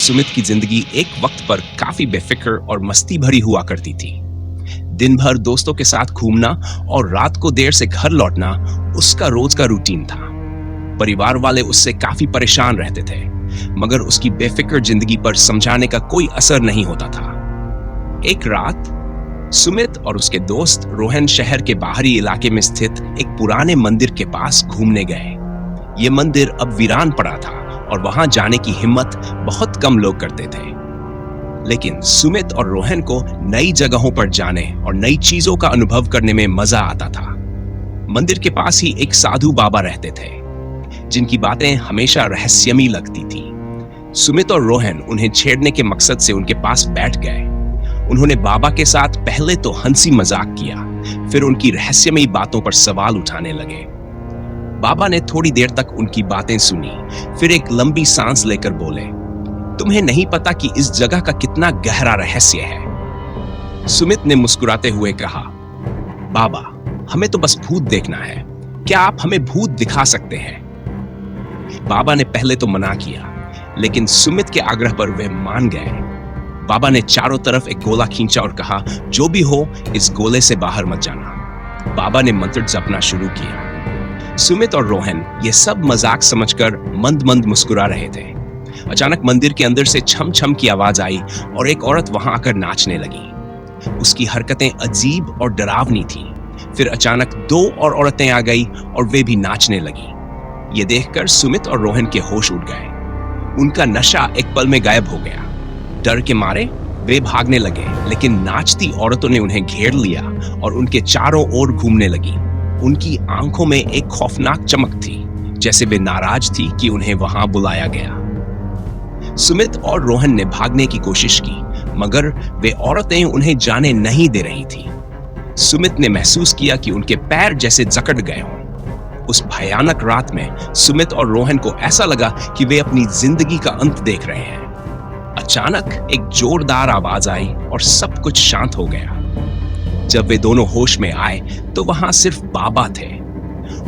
सुमित की जिंदगी एक वक्त पर काफी बेफिक्र और मस्ती भरी हुआ करती थी। दिन भर दोस्तों के साथ घूमना और रात को देर से घर लौटना उसका रोज का रूटीन था। परिवार वाले उससे काफी परेशान रहते थे, मगर उसकी बेफिक्र जिंदगी पर समझाने का कोई असर नहीं होता था। एक रात सुमित और उसके दोस्त रोहन शहर के बाहरी इलाके में स्थित एक पुराने मंदिर के पास घूमने गए। ये मंदिर अब वीरान पड़ा था और वहां जाने की हिम्मत बहुत कम लोग करते थे। लेकिन सुमित और रोहन को नई जगहों पर जाने और नई चीजों का अनुभव करने में मजा आता था। मंदिर के पास ही एक साधु बाबा रहते थे, जिनकी बातें हमेशा रहस्यमयी लगती थी। सुमित और रोहन उन्हें छेड़ने के मकसद से उनके पास बैठ गए। उन्होंने बाबा के साथ पहले तो हंसी मजाक किया, फिर उनकी रहस्यमयी बातों पर सवाल उठाने लगे। बाबा ने थोड़ी देर तक उनकी बातें सुनी, फिर एक लंबी सांस लेकर बोले, तुम्हें नहीं पता कि इस जगह का कितना गहरा रहस्य है। सुमित ने मुस्कुराते हुए कहा, बाबा, हमें तो बस भूत देखना है, क्या आप हमें भूत दिखा सकते हैं? बाबा ने पहले तो मना किया, लेकिन सुमित के आग्रह पर वे मान गए। बाबा ने चारों तरफ एक गोला खींचा और कहा, जो भी हो इस गोले से बाहर मत जाना। बाबा ने मंत्र जपना शुरू किया। सुमित और रोहन ये सब मजाक समझकर मंद मंद मुस्कुरा रहे थे। अचानक मंदिर के अंदर से छम छम की आवाज आई और एक औरत वहां आकर नाचने लगी। उसकी हरकतें अजीब और डरावनी थीं। फिर अचानक दो और औरतें आ गई और वे भी नाचने लगी। ये देखकर सुमित और रोहन के होश उड़ गए। उनका नशा एक पल में गायब हो गया। डर के मारे वे भागने लगे, लेकिन नाचती औरतों ने उन्हें घेर लिया और उनके चारों ओर घूमने लगी। उनकी आंखों में एक खौफनाक चमक थी, जैसे वे नाराज थी कि उन्हें वहां बुलाया गया। सुमित और रोहन ने भागने की कोशिश की, मगर वे औरतें उन्हें जाने नहीं दे रही थी। सुमित ने महसूस किया कि उनके पैर जैसे जकड़ गए हों। उस भयानक रात में सुमित और रोहन को ऐसा लगा कि वे अपनी जिंदगी का अंत देख रहे हैं। अचानक एक जोरदार आवाज आई और सब कुछ शांत हो गया। जब वे दोनों होश में आए तो वहां सिर्फ बाबा थे।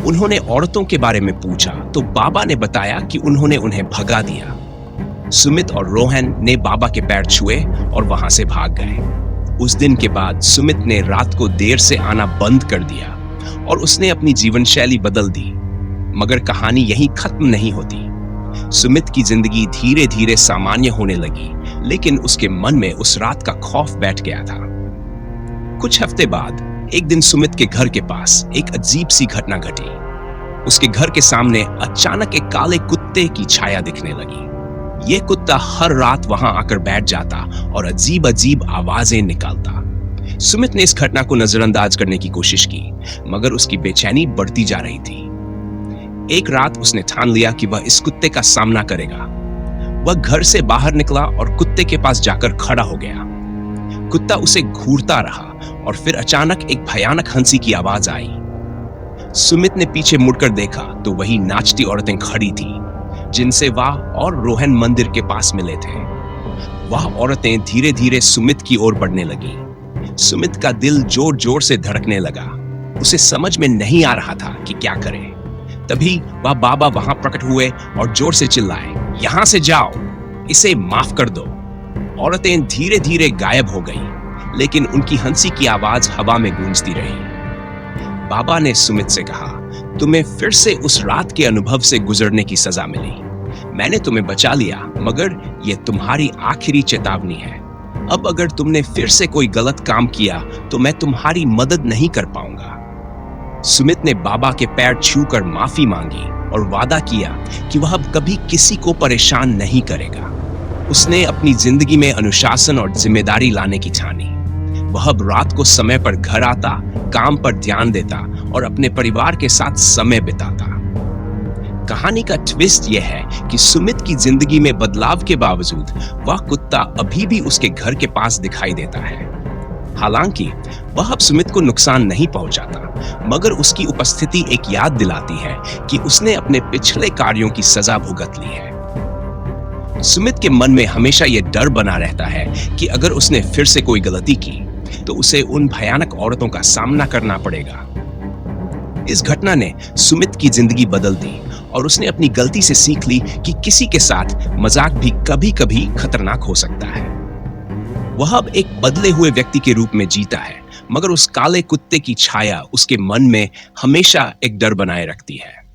उन्होंने औरतों के बारे में पूछा तो बाबा ने बताया कि उन्होंने उन्हें भगा दिया। सुमित और रोहन ने बाबा के पैर छुए और वहां से भाग गए। उस दिन के बाद सुमित ने रात को देर से आना बंद कर दिया और उसने अपनी जीवन शैली बदल दी। मगर कहानी यहीं खत्म नहीं होती। सुमित की जिंदगी धीरे धीरे सामान्य होने लगी, लेकिन उसके मन में उस रात का खौफ बैठ गया था। कुछ हफ्ते बाद एक दिन सुमित के घर के पास एक अजीब सी घटना घटी। उसके घर के सामने अचानक एक काले कुत्ते की छाया दिखने लगी। यह कुत्ता हर रात वहां आकर बैठ जाता और अजीब अजीब आवाजें निकालता। सुमित ने इस घटना को नजरअंदाज करने की कोशिश की, मगर उसकी बेचैनी बढ़ती जा रही थी। एक रात उसने ठान लिया कि वह इस कुत्ते का सामना करेगा। वह घर से बाहर निकला और कुत्ते के पास जाकर खड़ा हो गया। कुत्ता उसे घूरता रहा और फिर अचानक एक भयानक हंसी की आवाज आई। सुमित ने पीछे मुड़कर देखा तो वही नाचती औरतें खड़ी थी, जिनसे वह और रोहन मंदिर के पास मिले थे। वह औरतें धीरे धीरे सुमित की ओर बढ़ने लगी। सुमित का दिल जोर जोर से धड़कने लगा। उसे समझ में नहीं आ रहा था कि क्या करे। तभी वह बाबा वहां प्रकट हुए और जोर से चिल्लाए, यहां से जाओ, इसे माफ कर दो। औरतें धीरे धीरे गायब हो गई, लेकिन उनकी हंसी की आवाज हवा में गूंजती रही। बाबा ने सुमित से कहा, तुम्हें फिर से उस रात के अनुभव से गुजरने की सजा मिली। मैंने तुम्हें बचा लिया, मगर यह तुम्हारी आखिरी चेतावनी है। अब अगर तुमने फिर से कोई गलत काम किया तो मैं तुम्हारी मदद नहीं कर पाऊंगा। सुमित ने बाबा के पैर छूकर माफी मांगी और वादा किया कि वह अब कभी किसी को परेशान नहीं करेगा। उसने अपनी जिंदगी में अनुशासन और जिम्मेदारी लाने की ठानी। वह अब रात को समय पर घर आता, काम पर ध्यान देता और अपने परिवार के साथ समय बिताता। कहानी का ट्विस्ट यह है कि सुमित की जिंदगी में बदलाव के बावजूद वह कुत्ता अभी भी उसके घर के पास दिखाई देता है। हालांकि वह अब सुमित को नुकसान नहीं पहुंचाता, मगर उसकी उपस्थिति एक याद दिलाती है कि उसने अपने पिछले कार्यों की सजा भुगत ली है। सुमित के मन में हमेशा यह डर बना रहता है कि अगर उसने फिर से कोई गलती की तो उसे उन भयानक औरतों का सामना करना पड़ेगा। इस घटना ने सुमित की जिंदगी बदल दी और उसने अपनी गलती से सीख ली कि किसी के साथ मजाक भी कभी-कभी खतरनाक हो सकता है। वह अब एक बदले हुए व्यक्ति के रूप में जीता है, मगर उस काले कुत्ते की छाया उसके मन में हमेशा एक डर बनाए रखती है।